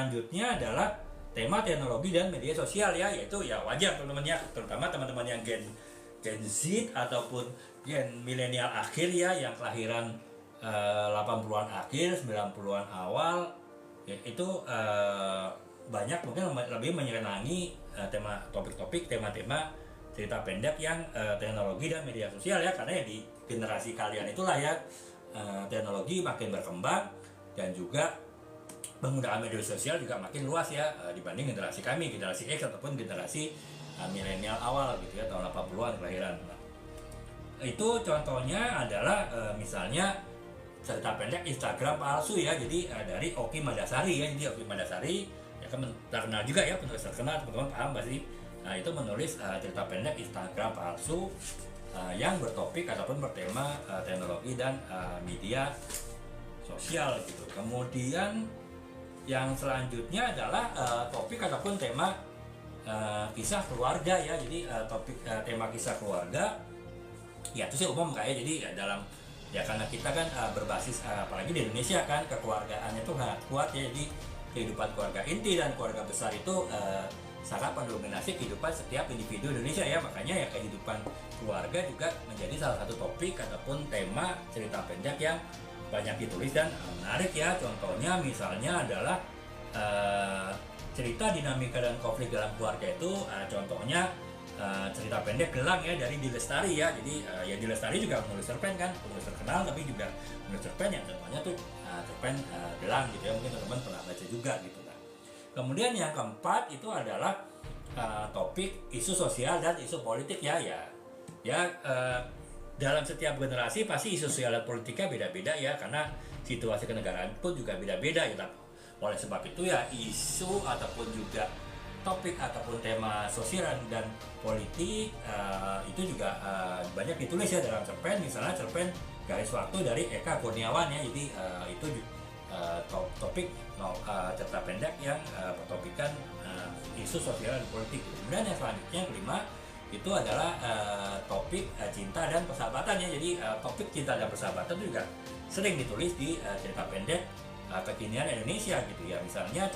Selanjutnya adalah tema teknologi dan media sosial ya, yaitu ya wajar teman-teman ya, terutama teman-teman yang Gen Z ataupun Gen milenial akhir ya, yang kelahiran 80-an akhir, 90-an awal ya, itu banyak mungkin lebih menyenangi topik-topik, tema-tema cerita pendek yang teknologi dan media sosial ya, karena ya di generasi kalian itulah ya teknologi makin berkembang dan juga penggunaan media sosial juga makin luas ya dibanding generasi kami, generasi X ataupun generasi milenial awal gitu ya, tahun 80-an kelahiran. Itu contohnya adalah misalnya cerita pendek Instagram palsu ya, jadi dari Oki Madasari ya. Jadi Oki Madasari ya kan terkenal juga ya, penulis terkenal, teman-teman paham pasti. Nah, itu menulis cerita pendek Instagram palsu yang bertopik ataupun bertema teknologi dan media sosial gitu. Kemudian yang selanjutnya adalah topik ataupun tema kisah keluarga ya. Jadi topik tema kisah keluarga ya itu sih umum kayak, jadi ya dalam ya karena kita kan berbasis apalagi di Indonesia kan kekeluargaannya tuh sangat kuat ya, jadi kehidupan keluarga inti dan keluarga besar itu sangat mendominasi kehidupan setiap individu Indonesia ya. Makanya ya kehidupan keluarga juga menjadi salah satu topik ataupun tema cerita pendek yang banyak ditulis dan menarik ya. Contohnya misalnya adalah cerita dinamika dan konflik dalam keluarga itu contohnya cerita pendek Gelang ya dari Dilestari ya. Jadi ya Dilestari juga penulis cerpen kan, penulis terkenal, tapi juga penulis cerpen yang contohnya tuh cerpen Gelang gitu ya, mungkin teman-teman pernah baca juga gitu kan. Kemudian yang keempat itu adalah topik isu sosial dan isu politik ya. Dalam setiap generasi pasti isu sosial dan politiknya beda-beda ya, karena situasi kenegaraan pun juga beda-beda ya. Oleh sebab itu ya isu ataupun juga topik ataupun tema sosial dan politik itu juga banyak ditulis ya dalam cerpen. Misalnya cerpen Garis Waktu dari Eka Kurniawan ya. Jadi itu topik cerita pendek yang bertopikan isu sosial dan politik. Kemudian yang selanjutnya yang kelima itu adalah topik cinta dan persahabatan ya. Jadi topik cinta dan persahabatan itu juga sering ditulis di cerita pendek kekinian Indonesia gitu ya. Misalnya